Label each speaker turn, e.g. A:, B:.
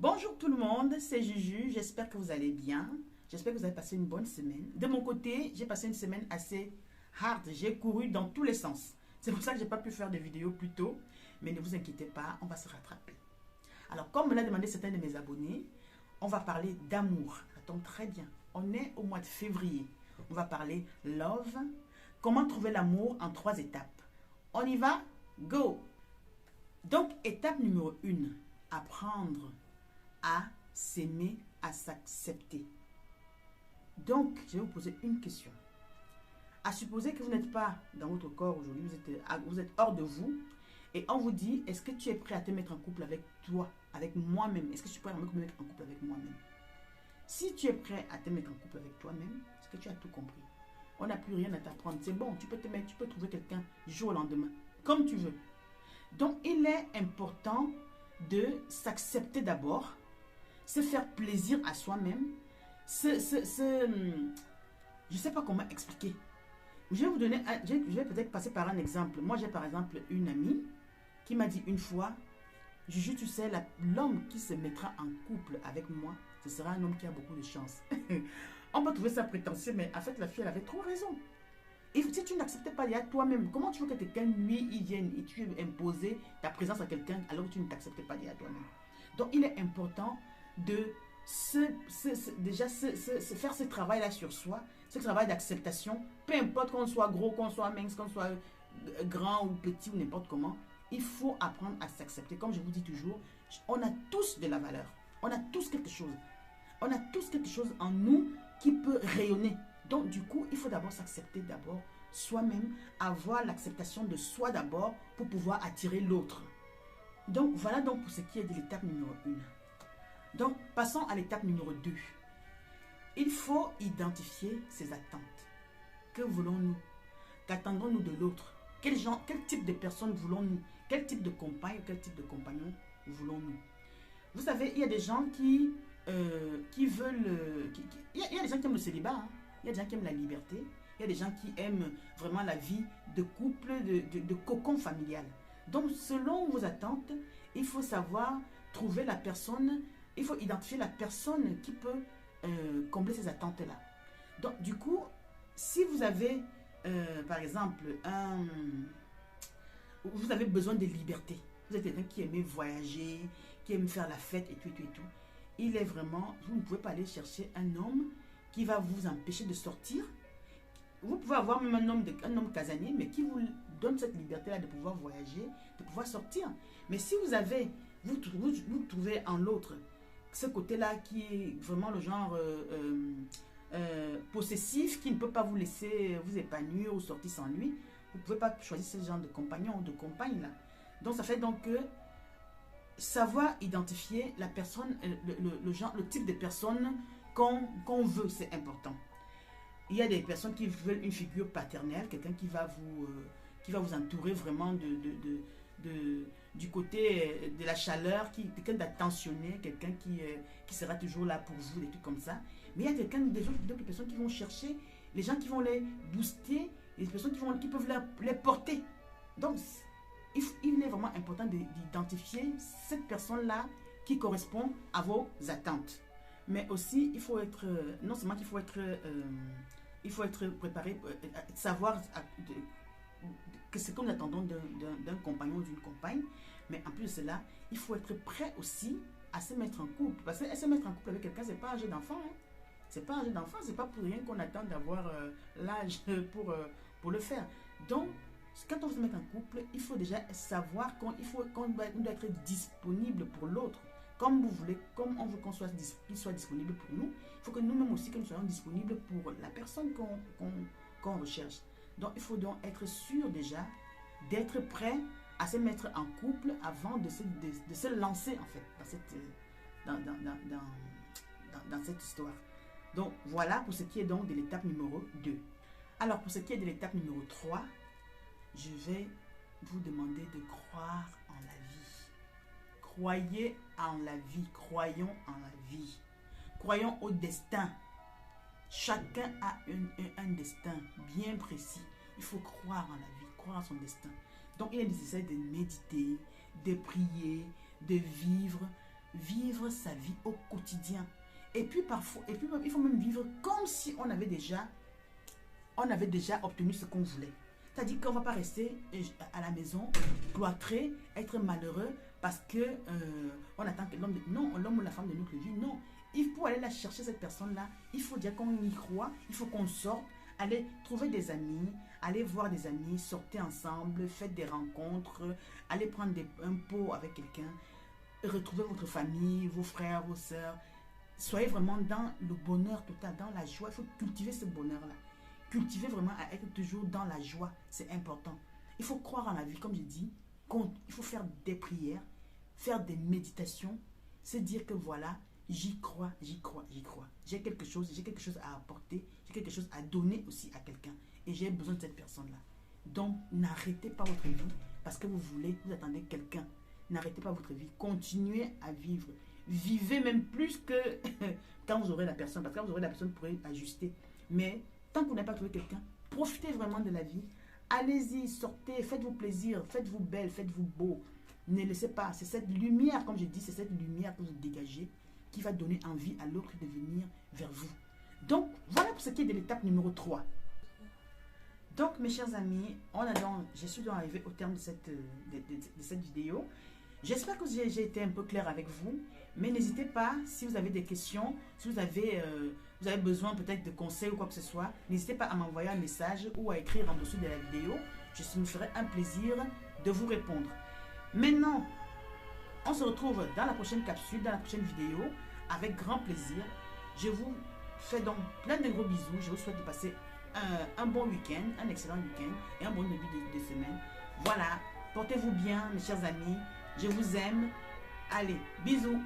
A: Bonjour tout le monde, c'est Juju, j'espère que vous allez bien. J'espère que vous avez passé une bonne semaine. De mon côté, j'ai passé une semaine assez hard. J'ai couru dans tous les sens. C'est pour ça que je n'ai pas pu faire de vidéos plus tôt. Mais ne vous inquiétez pas, on va se rattraper. Alors, comme me l'a demandé certains de mes abonnés, on va parler d'amour. Ça tombe très bien. On est au mois de février. On va parler love. Comment trouver l'amour en 3 étapes. On y va? Go! Donc, étape numéro 1. Apprendre à s'aimer, à s'accepter. Donc, je vais vous poser une question. À supposer que vous n'êtes pas dans votre corps aujourd'hui, vous êtes hors de vous, et on vous dit, est-ce que tu es prêt à te mettre en couple avec toi, avec moi-même? Est-ce que tu es prêt à me mettre en couple avec moi-même? Si tu es prêt à te mettre en couple avec toi-même, c'est que tu as tout compris. On n'a plus rien à t'apprendre. C'est bon, tu peux trouver quelqu'un du jour au lendemain, comme tu veux. Donc, il est important de s'accepter d'abord, se faire plaisir à soi-même, je ne sais pas comment expliquer. Je vais vous donner, je vais peut-être passer par un exemple. Moi, j'ai par exemple une amie qui m'a dit une fois, Juju, tu sais, l'homme qui se mettra en couple avec moi, ce sera un homme qui a beaucoup de chance. On peut trouver ça prétentieux, mais en fait, la fille, elle avait trop raison. Et si tu n'acceptes pas déjà toi-même, comment tu veux que quelqu'un, lui, il vienne et tu veux imposer ta présence à quelqu'un alors que tu ne t'acceptes pas déjà toi-même? Donc, il est important de déjà faire ce travail-là sur soi, ce travail d'acceptation, peu importe qu'on soit gros, qu'on soit mince, qu'on soit grand ou petit ou n'importe comment, il faut apprendre à s'accepter. Comme je vous dis toujours, on a tous de la valeur, on a tous quelque chose. On a tous quelque chose en nous qui peut rayonner. Donc du coup, il faut d'abord s'accepter d'abord soi-même, avoir l'acceptation de soi d'abord pour pouvoir attirer l'autre. Donc voilà donc pour ce qui est de l'étape numéro 1. Donc passons à l'étape numéro 2. Il faut identifier ses attentes. Que voulons-nous? Qu'attendons-nous de l'autre? Quel type de personne voulons-nous? Quel type de compagne, quel type de compagnon voulons-nous? Vous savez, il y a des gens qui veulent... Il y a des gens qui aiment le célibat, hein. Il y a des gens qui aiment la liberté. Il y a des gens qui aiment vraiment la vie de couple, de cocon familial. Donc, selon vos attentes, il faut savoir trouver la personne, il faut identifier la personne qui peut combler ces attentes-là. Donc, du coup, si vous avez, par exemple, vous avez besoin de liberté, vous êtes quelqu'un qui aime voyager, qui aime faire la fête et tout, il est vraiment, vous ne pouvez pas aller chercher un homme qui va vous empêcher de sortir. Vous pouvez avoir même un homme casanier, mais qui vous donne cette liberté-là de pouvoir voyager, de pouvoir sortir. Mais si vous trouvez en l'autre ce côté-là qui est vraiment le genre possessif, qui ne peut pas vous laisser vous épanouir ou sortir sans lui, vous ne pouvez pas choisir ce genre de compagnon ou de compagne-là. Donc ça fait donc que savoir identifier la personne, le type de personne qu'on veut, c'est important. Il y a des personnes qui veulent une figure paternelle, quelqu'un qui va vous entourer vraiment du côté de la chaleur, quelqu'un d'attentionné, quelqu'un qui sera toujours là pour vous, des trucs comme ça. Mais il y a d'autres personnes qui vont chercher, les gens qui vont les booster, les personnes qui peuvent les porter. Donc, il est vraiment important d'identifier cette personne-là qui correspond à vos attentes. Mais aussi, il faut être, non seulement qu'il faut être préparé, savoir que ce que nous attendons d'un compagnon ou d'une compagne, mais en plus de cela, il faut être prêt aussi à se mettre en couple. Parce que se mettre en couple avec quelqu'un, ce n'est pas un jeu d'enfant. Hein. C'est pas un jeu d'enfant, c'est pas pour rien qu'on attend d'avoir l'âge pour le faire. Donc, quand on se met en couple, il faut déjà savoir qu'on doit être disponible pour l'autre. Comme vous voulez, comme on veut qu'il soit disponible pour nous, il faut que nous-mêmes aussi que nous soyons disponibles pour la personne qu'on recherche. Donc, il faut donc être sûr déjà d'être prêt à se mettre en couple avant de se lancer en fait dans cette histoire. Donc, voilà pour ce qui est donc de l'étape numéro 2. Alors, pour ce qui est de l'étape numéro 3, je vais vous demander de croire en la vie. Croyez en la vie, croyons en la vie. Croyons au destin. Chacun a un destin bien précis. Il faut croire en la vie, croire en son destin. Donc, il est nécessaire de méditer, de prier, de vivre vivre sa vie au quotidien. Et puis parfois, il faut même vivre comme si on avait déjà obtenu ce qu'on voulait. C'est-à-dire qu'on ne va pas rester à la maison, cloîtré, être malheureux parce que on attend que l'homme ou la femme de notre vie. Non, il faut aller la chercher, cette personne-là. Il faut dire qu'on y croit, il faut qu'on sorte, aller trouver des amis, aller voir des amis, sortez ensemble, faites des rencontres, allez prendre un pot avec quelqu'un, retrouvez votre famille, vos frères, vos sœurs. Soyez vraiment dans le bonheur total, dans la joie. Il faut cultiver ce bonheur-là. Cultiver vraiment à être toujours dans la joie, c'est important. Il faut croire en la vie, comme je dis. Il faut faire des prières, faire des méditations, se dire que voilà, j'y crois, j'y crois, j'y crois. J'ai quelque chose à apporter, j'ai quelque chose à donner aussi à quelqu'un. Et j'ai besoin de cette personne-là. Donc, n'arrêtez pas votre vie parce que vous attendez quelqu'un. N'arrêtez pas votre vie. Continuez à vivre. Vivez même plus que quand vous aurez la personne. Parce que quand vous aurez la personne, vous pourrez ajuster. Mais tant que vous n'avez pas trouvé quelqu'un, profitez vraiment de la vie. Allez-y, sortez, faites-vous plaisir, faites-vous belle, faites-vous beau. Ne laissez pas. C'est cette lumière, comme je dis, c'est cette lumière que vous dégagez qui va donner envie à l'autre de venir vers vous. Donc, voilà pour ce qui est de l'étape numéro 3. Donc, mes chers amis, je suis donc arrivé au terme de cette vidéo. J'espère que j'ai été un peu clair avec vous, mais n'hésitez pas, si vous avez des questions, si vous avez besoin peut-être de conseils ou quoi que ce soit, n'hésitez pas à m'envoyer un message ou à écrire en dessous de la vidéo. Je me ferai un plaisir de vous répondre. Maintenant, on se retrouve dans la prochaine capsule, dans la prochaine vidéo, avec grand plaisir. Je vous fais donc plein de gros bisous. Je vous souhaite de passer un bon week-end, un excellent week-end et un bon début de semaine. Voilà, portez-vous bien, mes chers amis. Je vous aime. Allez, bisous.